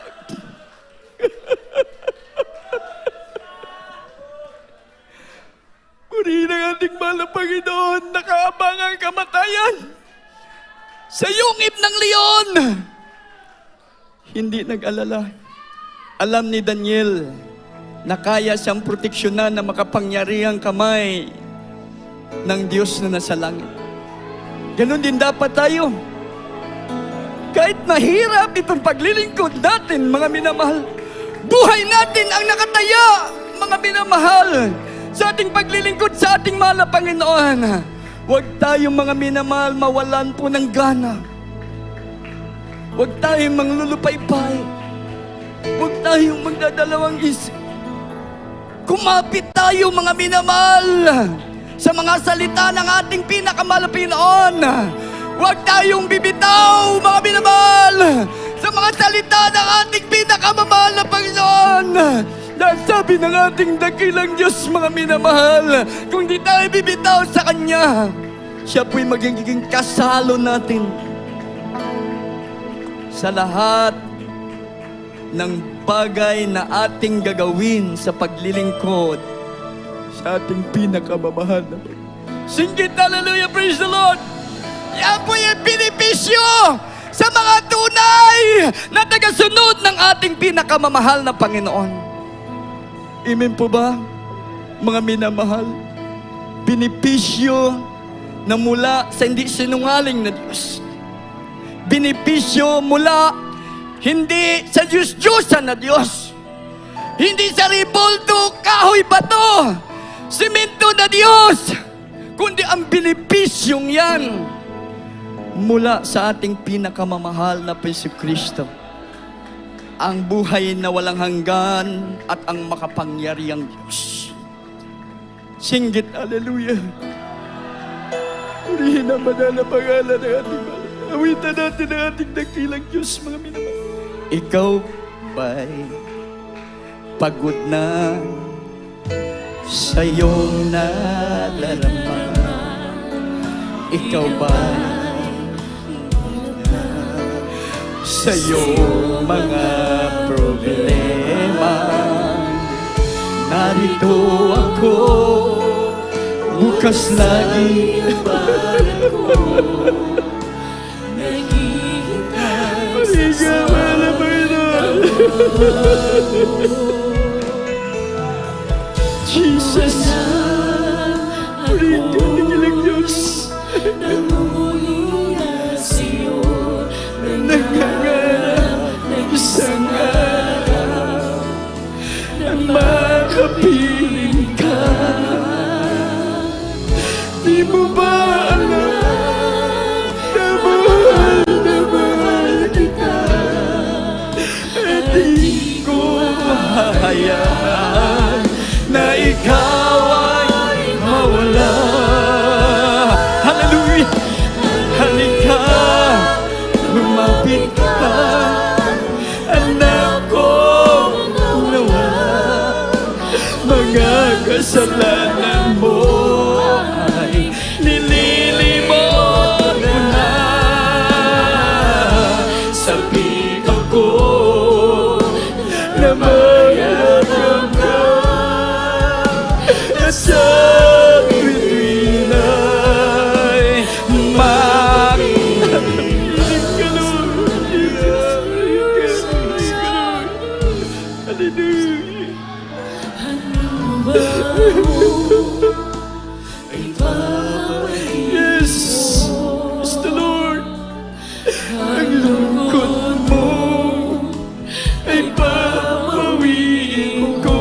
Purihin ang ating mahal na Panginoon, nakaabang ang kamatayan sa yungib ng leon. Hindi nag-alala. Alam ni Daniel na kaya siyang proteksyonan na makapangyarihang kamay ng Diyos na nasa langit. Ganon din dapat tayo. Kahit mahirap itong paglilingkod natin, mga minamahal, buhay natin ang nakataya, mga minamahal, sa ating paglilingkod sa ating mahal na Panginoon. Huwag tayong mga minamahal mawalan po ng gana. Huwag tayong manglulupaypay. Huwag tayong magdadalawang isip. Kumapit tayo, mga minamahal, sa mga salita ng ating pinakamahal na Panginoon. Huwag tayong bibitaw, mga minamahal, sa mga salita ng ating pinakamamahal na Panginoon. Dahil sabi ng ating dakilang Diyos, mga minamahal, kung di tayo bibitaw sa Kanya, Siya po'y magiging kasalo natin sa lahat ng bagay na ating gagawin sa paglilingkod sa ating pinakamamahal na Panginoon. Singgit, hallelujah, praise the Lord! Yan po yung benepisyo sa mga tunay na tagasunod ng ating pinakamamahal na Panginoon. Amen po ba, mga minamahal? Benepisyo na mula sa hindi sinungaling na Diyos. Benepisyo mula hindi sa Diyos-Diyosan na Diyos. Hindi sa riboldo, kahoy, bato, simento na Diyos, kundi ang benepisyong yan mula sa ating pinakamamahal na Jesucristo, ang buhay na walang hanggan at ang makapangyarihang Diyos. Singgit, hallelujah. Purihin ang banal na pangalan ng ating mahal. Awitan natin ang ating dakilang Diyos, mga minamahal. Ikaw ba'y pagod na sa iyong nadarama? Ikaw ba'y sa iyong mga problema? Narito ako, bukas lagi. Parigaman na Panginoon. Jesus, purihin ka ng ilang Diyos. Nangangarap ng isang araw na makapiling ka. Di mo ba alam na mahal kita? At di ko hahayaan na ikaw ay mawala. Hallelujah! Halika, lumapit ka, anak ko, nawa. Mga kasalanan mo ay nililimot mo na. Sabi ako na mayroon ka at sa bituin ay makinig ka, Lord. Hallelujah. Yes, it's the Lord. Ang lungkot mo ay papawiin ko.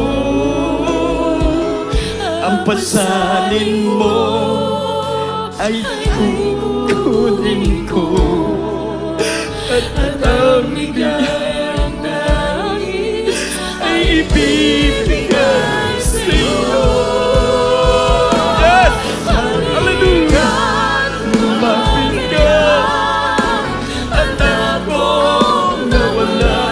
Ang Alalahanin mo ay kukunin ko. At ang bigay nais ay ibibigay sa'yo. Yes! Hallelujah! Lumapit ka at akong nawala.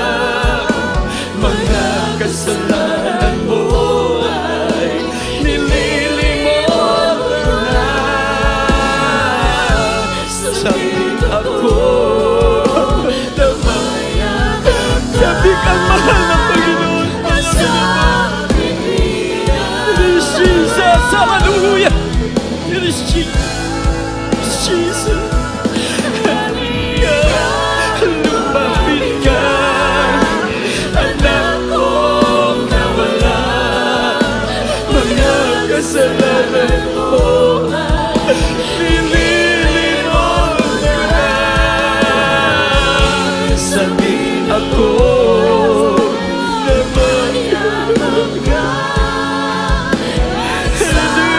Mga kasalanan mo ay nililimot na. Sabik ako sabi kang mahal na Panginoon. It is Jesus. Hallelujah. It is Jesus. Hallelujah. Lumapit ka. Anak kong nawala. Mga kasalanan mo nililimot na. Sabi ako na mayroon ka. Hallelujah,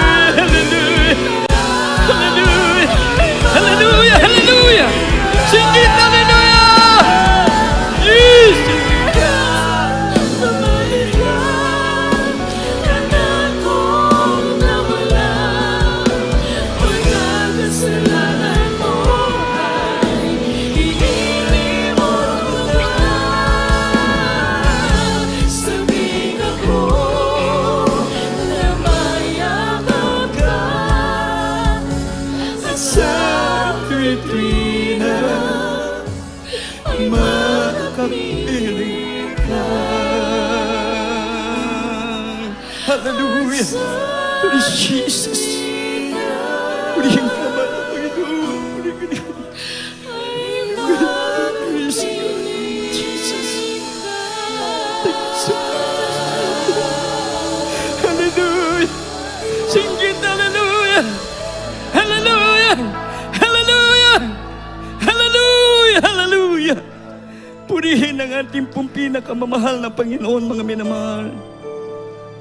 hallelujah, hallelujah, hallelujah. Sing it, hallelujah. Yes. Hallelujah. It is Jesus. Purihin ka ba na Panginoon? Purihin ka na. Praise you, Jesus. Thank you so much. Hallelujah. Sing it, hallelujah. Hallelujah. Hallelujah. Hallelujah. Hallelujah. Purihin ang ating pong pinakamamahal na Panginoon, mga minamahal.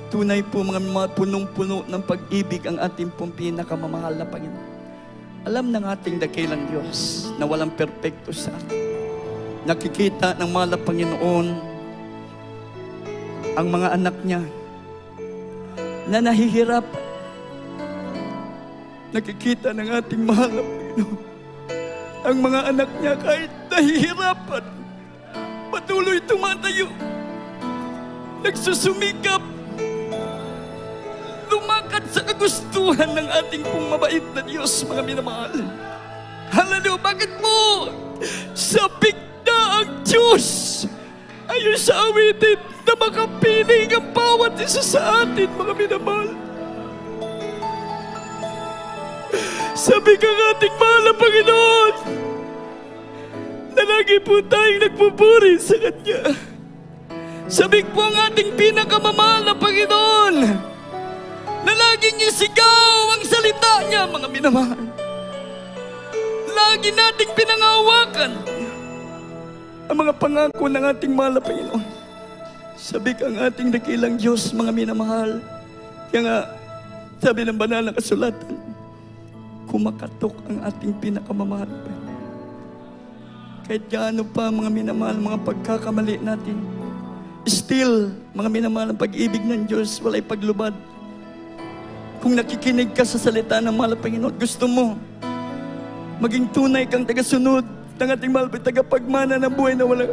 Tunay po mga punong-puno ng pag-ibig ang ating pong pinakamamahal na Panginoon. Alam ng ating dakilang Diyos na walang perpekto sa atin. Nakikita ng mahal na Panginoon ang mga anak niya na nahihirap. Nakikita ng ating mahal na Panginoon ang mga anak niya kahit nahihirapan, patuloy tumatayo, nagsusumikap, lumakad sa kagustuhan ng ating pong mabait na Diyos, mga minamahal. Hallelujah! Bakit mo? Sabik na ang Diyos ayon sa awitin na makapiling ang bawat isa sa atin, mga minamahal. Sabik ang ating mahal na Panginoon na lagi po tayong nagpupuri sa Kanya. Sabik po ang ating pinakamamahal na Panginoon na laging isigaw ang salita niya, mga minamahal. Lagi nating pinangahawakan ang mga pangako ng ating mahal na Panginoon. Sabik ang ating dakilang Diyos, mga minamahal. Kaya nga, sabi ng banal na kasulatan, kumakatok ang ating pinakamamahal. Kahit gaano pa, mga minamahal, mga pagkakamali natin, still, mga minamahal, ang pag-ibig ng Diyos, walay paglubad. Kung nakikinig ka sa salita ng mahal na Panginoon, gusto mo maging tunay kang tagasunod ng ating mahal na tagapagmana ng buhay na wala.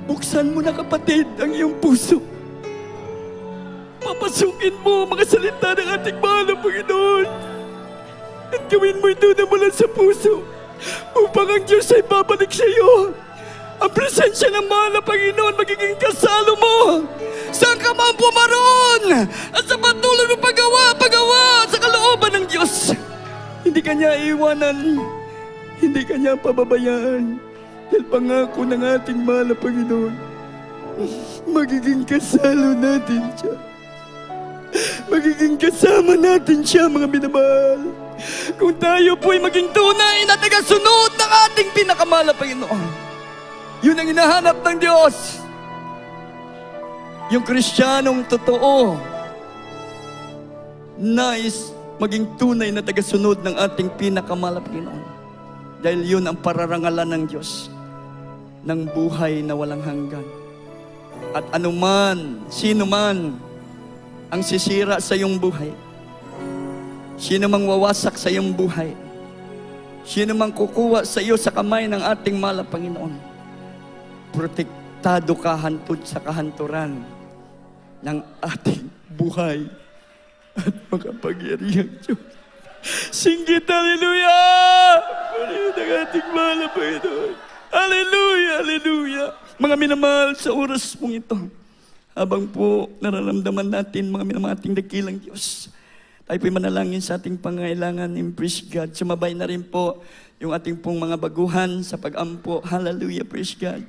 Buksan mo na, kapatid, ang iyong puso. Papasukin mo mga salita ng ating mahal na Panginoon. At gawin mo ito na mula sa puso upang ang Diyos ay babalik sa iyo. Ang presensya ng mahal na Panginoon magiging kasalo mo. Saan ka man pumaroon at sa patuloy mo pagawa sa kalooban ng Diyos. Hindi ka niya iiwanan. Hindi ka niya pababayaan. Dahil pangako ng ating mahal na Panginoon, magiging kasalo natin siya. Magiging kasama natin siya, mga minamahal. Kung tayo po'y maging tunay na tagasunod ng ating pinakamahal na Panginoon. Yun ang hinahanap ng Diyos. Yung Kristiyanong totoo, nais maging tunay na tagasunod ng ating pinakamahal na Panginoon. Dahil yun ang pararangalan ng Diyos ng buhay na walang hanggan. At anuman, sino man ang sisira sa iyong buhay, sino mang wawasak sa iyong buhay, sino mang kukuha sa iyo sa kamay ng ating mahal na Panginoon, protektado ka hantod sa kahanturan ng ating buhay at makapangyarihang Diyos. Singgit, hallelujah! Purihin ang ating mahal na Panginoon. Hallelujah, hallelujah! Mga minamahal, sa oras pong ito, habang po nararamdaman natin, mga minamahal ating dakilang Diyos, tayo po'y manalangin sa ating pangailangan. Praise God. Sumabay na rin po yung ating pong mga baguhan sa pag-ampo. Hallelujah, praise God.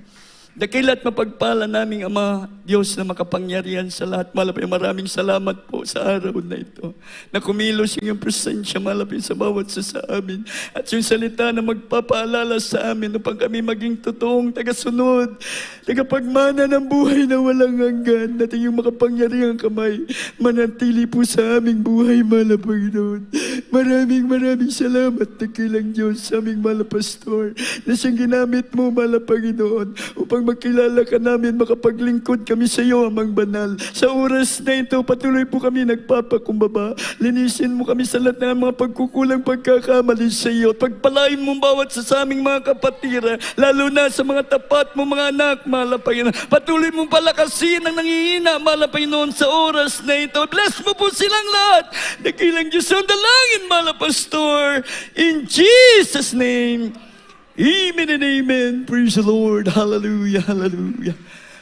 Dakilat mapagpala naming Ama, Diyos na makapangyarihan sa lahat. Malapit, maraming salamat po sa araw na ito. Na kumilos yung presensya malapit sa bawat sa amin. At yung salita na magpapaalala sa amin upang kami maging totoong tagasunod, tagapagmana ng buhay na walang hanggan. At yung makapangyarihang kamay, manatili po sa aming buhay, mahal na Panginoon. Maraming salamat, dakilang Diyos, sa aming mahal na pastor, na siyang ginamit mo, mahal na Panginoon, upang magkilala ka namin, makapaglingkod kami sa iyo, Amang Banal. Sa oras na ito, patuloy po kami nagpapakumbaba. Linisin mo kami sa lahat ng mga pagkukulang pagkakamali sa iyo. At pagpalain mo bawat sa aming mga kapatira, lalo na sa mga tapat mo mga anak, mahal na Panginoon. Patuloy mong palakasin ang nangihina, mahal na Panginoon, sa oras na ito. Bless mo po silang lahat. Dakilang Diyos ang dalangin, mahal na Pastor. In Jesus' name, amen and amen. Praise the Lord. Hallelujah, hallelujah.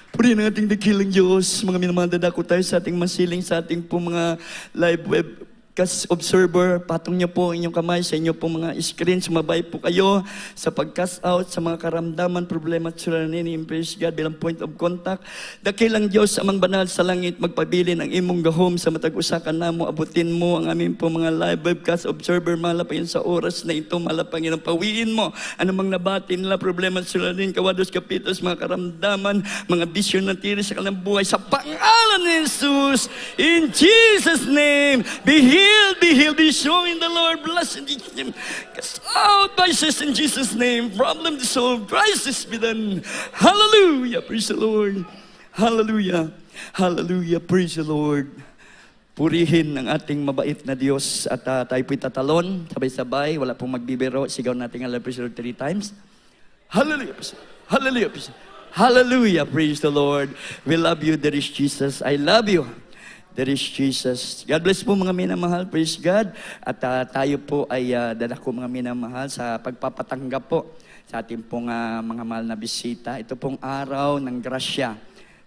Purihin ang ating dakilang Diyos. Mga minamahal, dadako tayo sa ating masiling, sa ating po mga live web cast observer. Patong niyo po inyong kamay sa inyo po mga screen. Sumabay po kayo sa pag-cast out sa mga karamdaman, problema at suliranin. Praise God bilang point of contact. Dakilang Diyos, Amang Banal sa langit, magpabilin ang imong gahom sa matag usakan namo. Abutin mo ang aming po mga live webcast observer. Malapangin sa oras na ito, malapangin ang pawiin mo. Anumang nabatin nila, problema at suliranin, kawados, kapitos, mga karamdaman, mga bisyon na tiri sa kanilang buhay. Sa pangalan ni Jesus, in Jesus' name, be healed, be strong in the Lord, blessed in Jesus' name. Cast out vices in Jesus' name, problem dissolved, crisis be done. Hallelujah, praise the Lord. Hallelujah, hallelujah, praise the Lord. Purihin ang ating mabait na Diyos at tayo po'y tatalon, sabay-sabay, wala pong magbibiro, sigaw natin ang praise the Lord 3 times. Hallelujah, praise the Lord. Hallelujah, praise the Lord. Hallelujah, praise the Lord. We love you, there is Jesus. I love you. There is Jesus. God bless po mga minamahal. Praise God. At tayo po ay dadako mga minamahal sa pagpapatanggap po sa ating pong mga mahal na bisita. Ito pong araw ng grasya.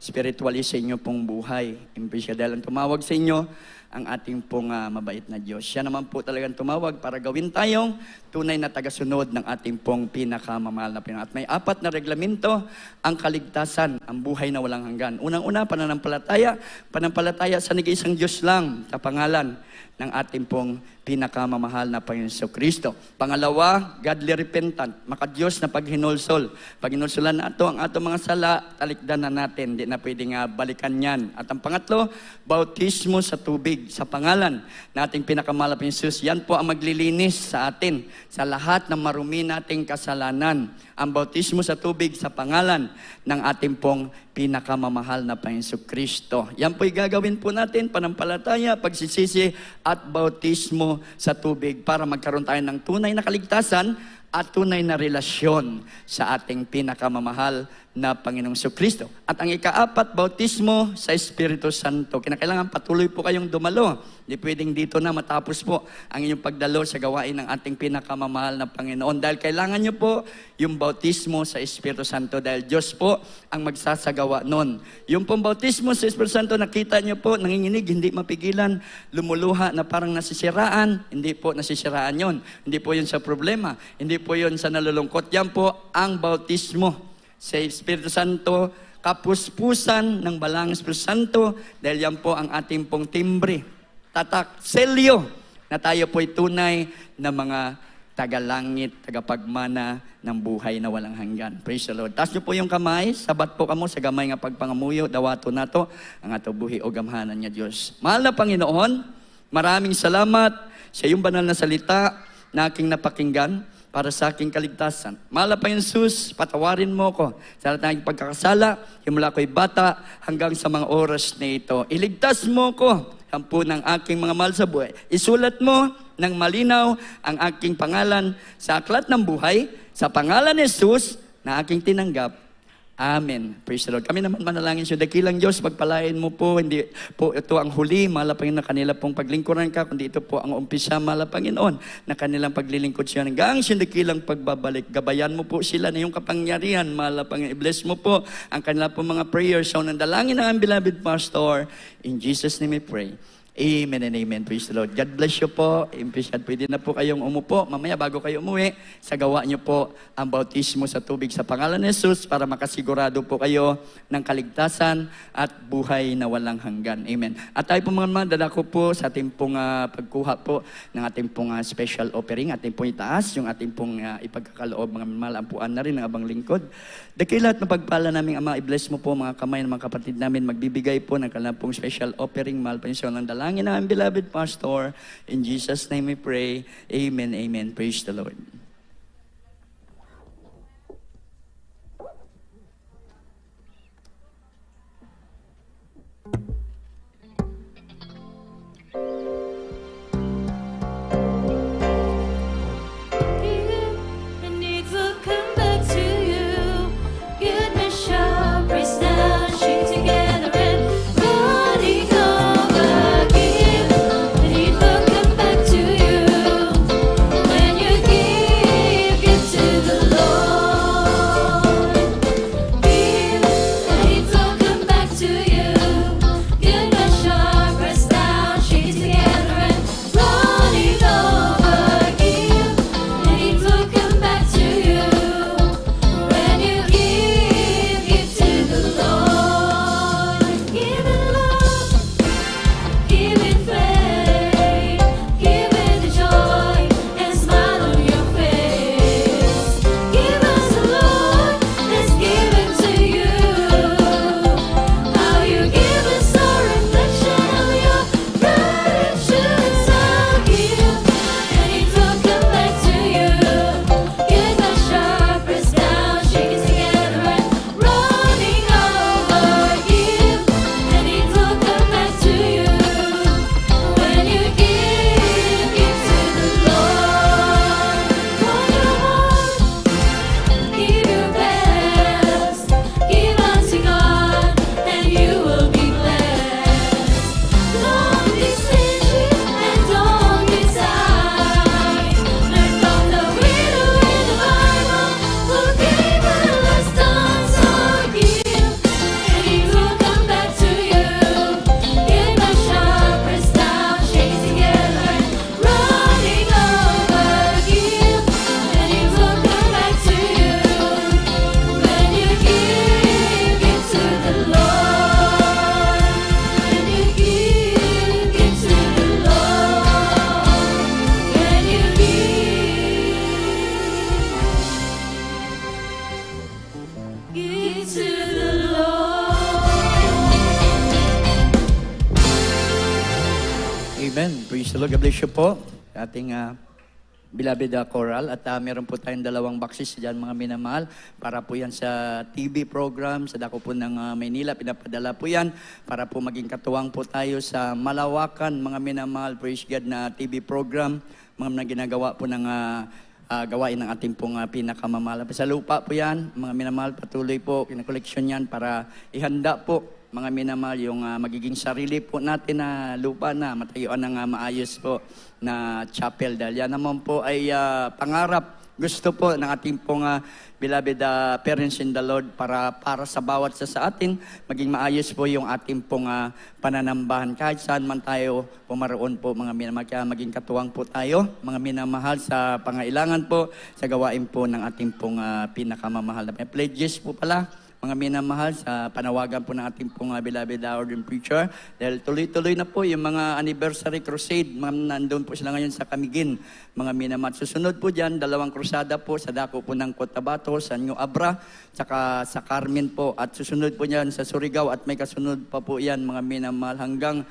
Spiritually sa inyo pong buhay. Praise God. Dahil ang tumawag sa inyo, ang ating pong mabait na Diyos. Siya naman po talagang tumawag para gawin tayong tunay na tagasunod ng ating pong pinakamamahal na Panginoon. At may 4 na reglamento, ang kaligtasan, ang buhay na walang hanggan. Unang-una, pananampalataya sa nag-iisang Diyos lang sa pangalan ng ating pong pinakamamahal na Panginoon Kristo. Pangalawa, godly repentant, makadiyos na paghinulsol. Pag hinulsolan na ito, ang atong mga sala, talikdan na natin, hindi na pwedeng balikan yan. At ang pangatlo, bautismo sa tubig, sa pangalan ng ating pinakamamahal na Panginoon. Yan po ang maglilinis sa atin, sa lahat ng marumi nating kasalanan. Ang bautismo sa tubig sa pangalan ng ating pong pinakamamahal na Panginoon Kristo. Yan po'y gagawin po natin, panampalataya, pagsisisi at bautismo sa tubig para magkaroon tayo ng tunay na kaligtasan at tunay na relasyon sa ating pinakamamahal na Panginoong Kristo. At ang ika-4, bautismo sa Espiritu Santo. Kinakailangan patuloy po kayong dumalo. Hindi pwedeng dito na matapos po ang inyong pagdalo sa gawain ng ating pinakamamahal na Panginoon. Dahil kailangan nyo po yung bautismo sa Espiritu Santo. Dahil Diyos po ang magsasagawa nun. Yung pong bautismo sa Espiritu Santo, nakita nyo po, nanginginig, hindi mapigilan, lumuluha na parang nasisiraan. Hindi po nasisiraan yon. Hindi po yun sa problema. Hindi po yun sa nalulungkot. Yan po ang bautismo sa Espiritu Santo, kapuspusan ng balang Espiritu Santo, dahil yan po ang ating pong timbre, tatak, selyo, na tayo po'y tunay na mga tagalangit, tagapagmana ng buhay na walang hanggan. Praise the Lord. Taas nyo po yung kamay, sabat po kamo sa gamay nga pagpangamuyo, dawato nato, ang ato buhi o gamhanan niya Diyos. Mahal na Panginoon, maraming salamat sa iyong banal na salita na aking napakinggan para sa aking kaligtasan. Mahal na Panginoon Jesus, patawarin mo ko sa lahat ng aking pagkakasala, himula ko'y bata hanggang sa mga oras na ito. Iligtas mo ko hampu ng aking mga mahal sa buhay. Isulat mo ng malinaw ang aking pangalan sa aklat ng buhay, sa pangalan ni Jesus na aking tinanggap. Amen. Praise the Lord. Kami naman manalangin sa dakilang Diyos, pagpalain mo po, hindi po ito ang huli, mahal na Panginoon, na kanila pong paglingkuran ka, kundi ito po ang umpisa, mahal na Panginoon, na kanilang paglilingkod siya hanggang sa dakilang pagbabalik. Gabayan mo po sila na yung kapangyarihan, mahal na Panginoon. I-bless mo po ang kanila pong mga prayers. So, nandalangin ng beloved pastor. In Jesus' name we pray. Amen and amen. Praise the Lord. God bless you po. Pwede na po kayong umupo. Mamaya bago kayo umuwi, sagawa niyo po ang bautismo sa tubig sa pangalan ni Jesus para makasigurado po kayo ng kaligtasan at buhay na walang hanggan. Amen. At tayo po mga dadako po sa ating pong pagkuha po ng ating pong special offering. Ating pong itaas, yung ating pong ipagkakaloob, mga malampuan na rin ng abang lingkod. Dakilat na pagpala namin, Ama, i-bless mo po mga kamay ng mga kapatid namin, magbibigay po ng kanilang pong special offering, mahal pa ng dalangin na ang beloved pastor. In Jesus' name we pray. Amen, amen. Praise the Lord. Amen. Praise the Lord. God bless you po. Ating beloved choral. At meron po tayong 2 boxes dyan, mga minamahal. Para po yan sa TV program, sa dako po ng Maynila. Pinapadala po yan para po maging katuwang po tayo sa malawakan, mga minamahal. Praise God na TV program. Mga na ginagawa po ng gawain ng ating pong pinakamamahal. Sa lupa po yan, mga minamahal, patuloy po, kinakoleksyon yan para ihanda po, mga minamahal, yung magiging sarili po natin na lupa na matayuan ng maayos po na chapel. Dahil yan naman po ay pangarap, gusto po ng ating pong beloved parents in the Lord para sa bawat sa atin, maging maayos po yung ating pong pananambahan. Kahit saan man tayo pumaroon po, mga minamahal, kaya maging katuwang po tayo, mga minamahal, sa pangailangan po, sa gawain po ng ating pong pinakamamahal na pledges po pala. mga minamahal, sa panawagan po ng ating pong beloved ordained preacher. Dahil tuloy-tuloy na po yung mga anniversary crusade. Nandun po sila ngayon sa Camiguin, mga minamahal. Susunod po dyan, 2 krusada po sa dako po ng Cotabato, sa New Abra, saka sa Carmen po. At susunod po dyan sa Surigao at may kasunod pa po yan, mga minamahal, hanggang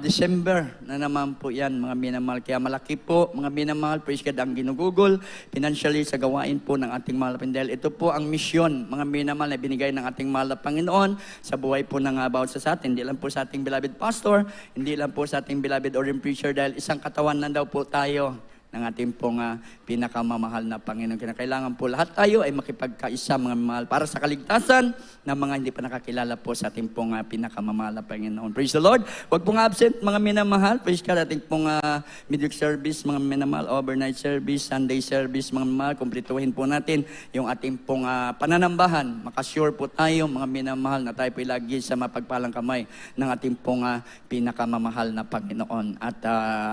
December na naman po yan, mga minamahal. Kaya malaki po, mga minamahal, praise God, ang ginugugol financially sa gawain po ng ating mahal na Panginoon. Ito po ang misyon, mga minamahal, na binigay ng ating mahal na Panginoon sa buhay po ng bawat sa atin. Hindi lang po sa ating beloved pastor, hindi lang po sa ating beloved ordained preacher, dahil isang katawan na daw po tayo ng ating pong pinakamamahal na Panginoon. Kinakailangan po lahat tayo ay makipagkaisa, mga mahal, para sa kaligtasan ng mga hindi pa nakakilala po sa ating pong pinakamamahal na Panginoon. Praise the Lord. Huwag pong absent, mga minamahal. Praise God, ating pong midweek service, mga minamahal, overnight service, Sunday service, mga minamahal. Kumplituhin po natin yung ating pong pananambahan. Makasure po tayo, mga minamahal, na tayo po lagi sa mapagpalang kamay ng ating pong pinakamamahal na Panginoon. At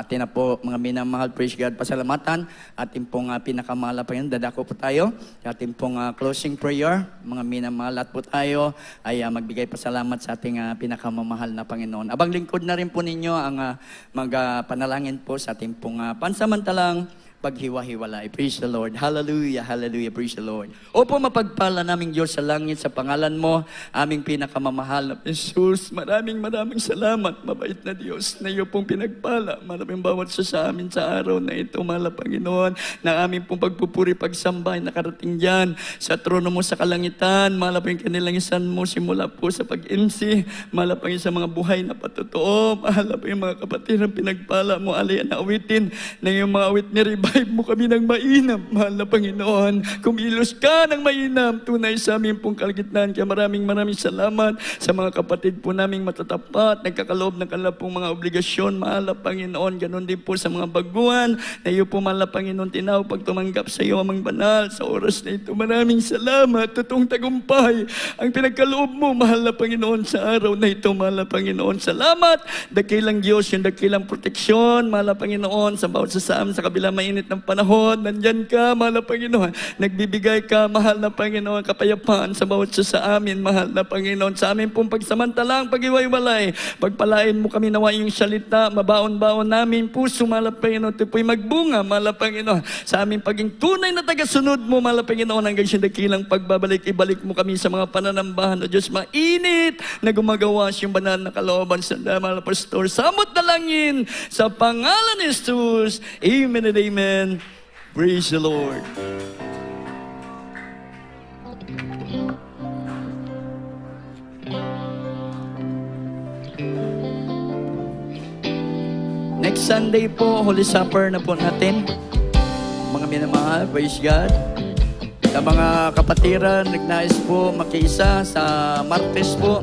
atin na po, mga minamahal, praise God, pasalamatan, ating pong pinakamahal na Panginoon. Dadako po tayo, ating pong closing prayer, mga minamahal, at po tayo ay magbigay pasalamat sa ating pinakamamahal na Panginoon. Abang lingkod na rin po ninyo ang magpanalangin po sa ating pong pansamantalang paghiwa-hiwalay. Praise the Lord. Hallelujah, hallelujah. Praise the Lord. Opo, mapagpala naming Diyos sa langit sa pangalan mo, aming pinakamamahal na Jesus. Maraming salamat, mabait na Diyos, na iyo pong pinagpala. Maraming bawat sa amin sa araw na ito, mahal na Panginoon, na aming pong pagpupuri, pagsambay, nakarating dyan sa trono mo sa kalangitan. Mahal na Panginoon, kanilangisan mo simula po sa pag-MC. Mahal na Panginoon, sa mga buhay na patotoo. Mahal na Panginoon, mga kapatid, ang pinagpala mo, alayan na awitin, na yung mga awit ni revive mo kami ng mainam, mahal na Panginoon. Kumilos ka ng mainam, tunay sa aming pong kalagitnaan. Kaya maraming salamat sa mga kapatid po naming matatapat, nagkakaloob ng kanilang pong mga obligasyon, mahal na Panginoon. Ganon din po sa mga baguhan, na iyo po, mahal na Panginoon, tinawag pag tumanggap sa iyo, amang banal, sa oras na ito. Maraming salamat, totoong tagumpay ang pinagkaloob mo, mahal na Panginoon, sa araw na ito, mahal na Panginoon. Salamat, dakilang Diyos, yung dakilang proteksyon, mahal na Panginoon, sa bawat sa amin, sa kabila mainit ng panahon, nandyan ka, mahal na Panginoon. Nagbibigay ka, mahal na Panginoon, kapayapaan sa bawat sa amin, mahal na Panginoon. Sa amin pong pagsamantalang, pag-iwalay, pagpalain mo kami nawa yung salita, mabaon-baon namin puso, mahal na Panginoon. Ito po'y magbunga, mahal na Panginoon. Sa amin paging tunay na tagasunod mo, mahal na Panginoon, hanggang siya dakilang pagbabalik, ibalik mo kami sa mga pananambahan, o Diyos, mainit na gumagawas yung banal na kalooban sa mahal na Pastor. Samot dalangin sa pangalan ni Jesus. Amen and amen. Praise the Lord. Next Sunday po, Holy Supper na po natin. Mga minamahal, praise God. Sa mga kapatiran, nagnais po makiisa sa Martes po.